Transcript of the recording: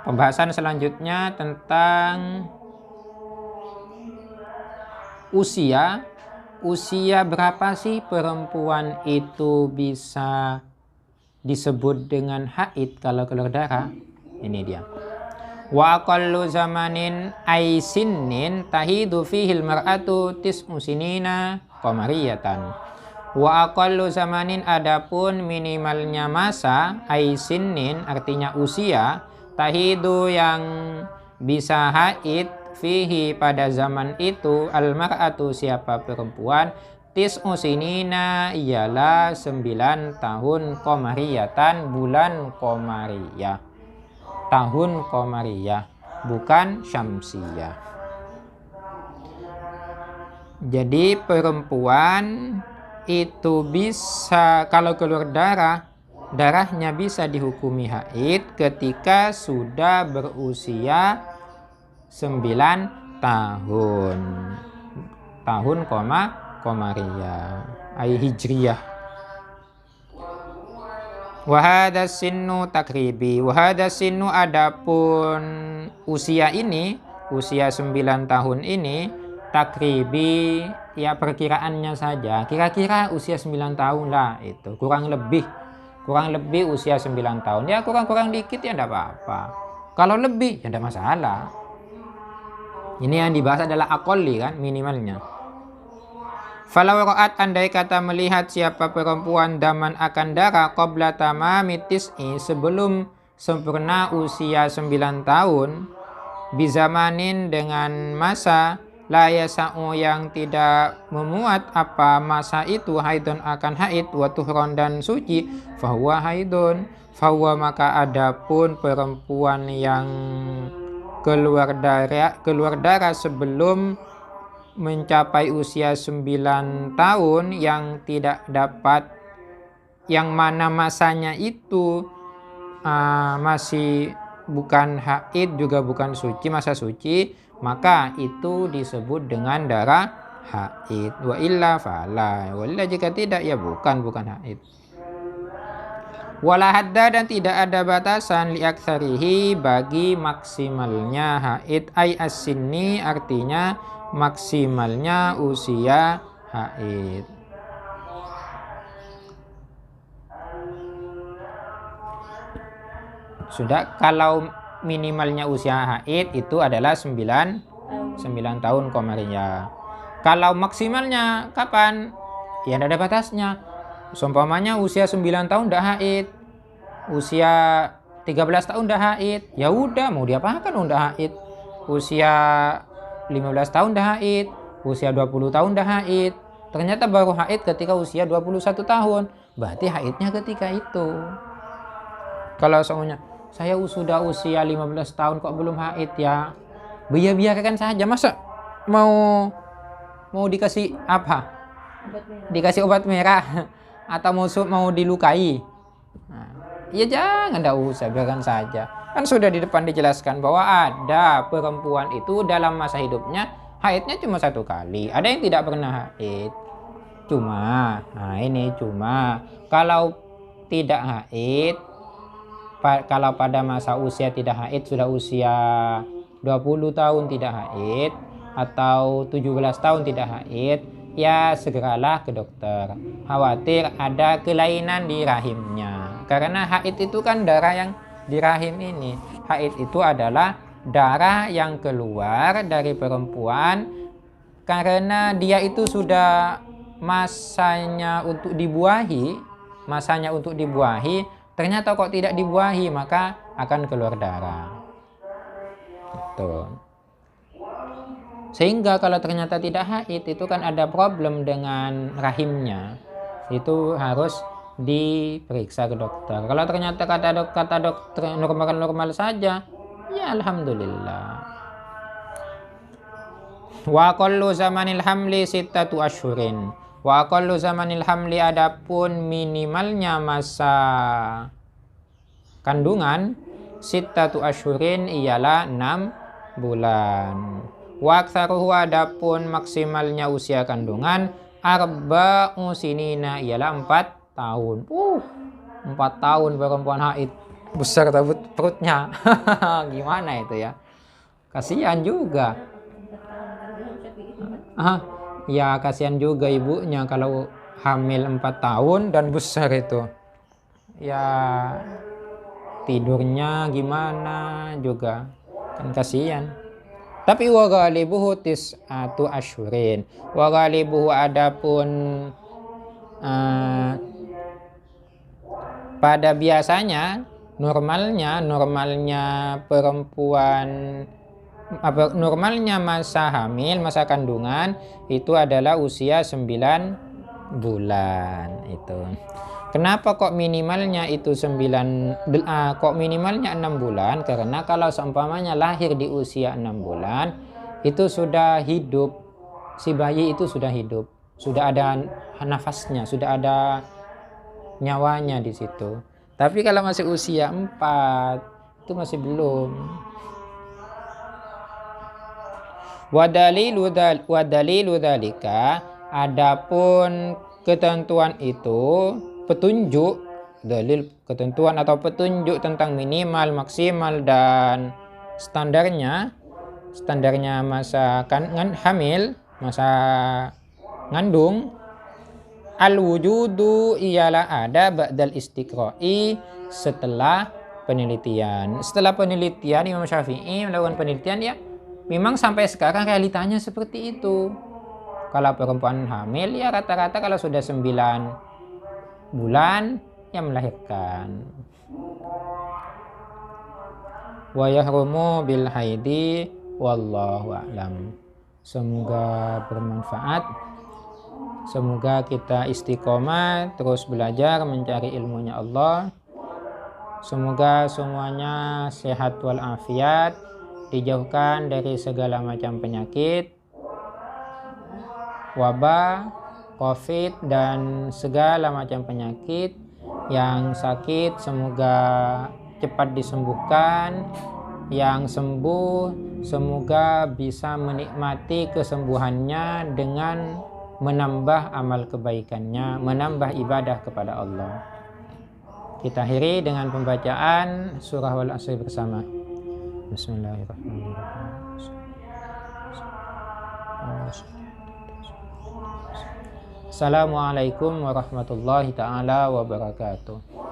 Pembahasan selanjutnya tentang usia. Usia berapa sih perempuan itu bisa disebut dengan haid kalau keluar darah? Ini dia. Wa aqallu zamanin ay sinnin tahidu fihil mar'atu tis'u sinina qamariyatan. Wa aqallu zamanin, adapun minimalnya masa, ay sinnin artinya usia, tahidu yang bisa haid, fihi pada zaman itu, al mar'atu siapa perempuan, tis'u sinina ialah 9 tahun qamariyatan, bulan qamariyah. Tahun qamariyah, bukan syamsiyah. Jadi perempuan itu bisa kalau keluar darahnya bisa dihukumi haid ketika sudah berusia 9 tahun. Tahun qamariyah, ay hijriyah. Wahada sinnu takribi. Wahada sinnu, adapun usia ini, usia 9 tahun ini, takribi ya perkiraannya saja. Kira-kira usia 9 tahun lah itu. Kurang lebih usia 9 tahun. Ya kurang dikit ya enggak apa-apa. Kalau lebih ya enggak masalah. Ini yang dibahas adalah aqalli kan, minimalnya. Falau ra'at, andai kata melihat siapa perempuan daman akan darah qabla tamami tis'i, sebelum sempurna usia 9 tahun, bizamanin dengan masa, la yasa'u yang tidak memuat apa masa itu, haidun akan haid, wa tuhron dan suci, fahuwa haidun, fahuwa maka adapun perempuan yang keluar darah sebelum mencapai usia 9 tahun yang tidak dapat, yang mana masanya itu masih bukan haid juga bukan suci, masa suci, maka itu disebut dengan darah haid. Wa illa fala, wa illa jika tidak ya bukan haid. Wala hadda, dan tidak ada batasan li aktsarihi bagi maksimalnya haid, ay as-sinni artinya maksimalnya usia haid. Sudah, kalau minimalnya usia haid itu adalah 9 tahun qamariyah. Kalau maksimalnya kapan? Ya tidak ada batasnya. Seumpamanya usia 9 tahun dah haid, usia 13 tahun dah haid, ya udah mau diapakan udah haid. Usia 15 tahun dah haid, usia 20 tahun dah haid. Ternyata baru haid ketika usia 21 tahun. Berarti haidnya ketika itu. Kalau semuanya saya sudah usia 15 tahun kok belum haid, ya biarkan saja. Masa mau dikasih apa? Dikasih obat merah atau mau dilukai? Nah, ya jangan, enggak usah, biarkan saja. Kan sudah di depan dijelaskan bahwa ada perempuan itu dalam masa hidupnya haidnya cuma 1 kali. Ada yang tidak pernah haid. Cuma kalau tidak haid, kalau pada masa usia tidak haid, sudah usia 20 tahun tidak haid atau 17 tahun tidak haid, ya segeralah ke dokter. Khawatir ada kelainan di rahimnya. Karena haid itu kan darah yang di rahim ini. Haid itu adalah darah yang keluar dari perempuan karena dia itu sudah masanya untuk dibuahi, ternyata kok tidak dibuahi, maka akan keluar darah. Betul. Sehingga kalau ternyata tidak haid, itu kan ada problem dengan rahimnya. Itu harus diperiksa ke dokter. Kalau ternyata kata dokter normal saja, ya alhamdulillah. Wa aqallu zamanil hamli 6 asyhurin. Wa aqallu zamanil hamli, adapun minimalnya masa kandungan 6 asyhurin ialah 6 bulan. Wa aktsaruhu, adapun maksimalnya usia kandungan 4 sinina ialah 4 tahun. 4 tahun perempuan haid. besar tabut perutnya. Gimana itu ya? Kasihan juga. Ya kasihan juga ibunya kalau hamil 4 tahun dan besar itu. Ya tidurnya gimana juga kan kasihan. Tapi wa ghalibuhu tis'atu asyurin. Wa ghalibuhu adapun pada biasanya normalnya perempuan normalnya masa hamil, masa kandungan itu adalah usia 9 bulan itu. Kenapa kok minimalnya itu 6 bulan? Karena kalau seumpamanya lahir di usia 6 bulan itu sudah hidup, si bayi itu sudah hidup, sudah ada nafasnya, sudah ada nyawanya di situ. Tapi kalau masih usia 4 itu masih belum. Wadalilu dzalika, adapun ketentuan itu, petunjuk, dalil ketentuan atau petunjuk tentang minimal, maksimal dan standarnya masa hamil, masa ngandung. Al-wujudu ialah ada ba'dal istiqra'i, setelah penelitian. Setelah penelitian Imam Syafi'i melakukan penelitian, ya memang sampai sekarang realitanya seperti itu. Kalau perempuan hamil ya rata-rata kalau sudah 9 bulan ya melahirkan. Wa yahrumu bil haidi wallahu a'lam. Semoga bermanfaat. Semoga kita istiqomah terus belajar mencari ilmunya Allah. Semoga semuanya sehat walafiat, dijauhkan dari segala macam penyakit, wabah, COVID dan segala macam penyakit. Yang sakit semoga cepat disembuhkan, yang sembuh semoga bisa menikmati kesembuhannya dengan menambah amal kebaikannya, menambah ibadah kepada Allah. Kita akhiri dengan pembacaan surah Wal Asr bersama. Bismillahirrahmanirrahim. Assalamualaikum warahmatullahi taala wabarakatuh.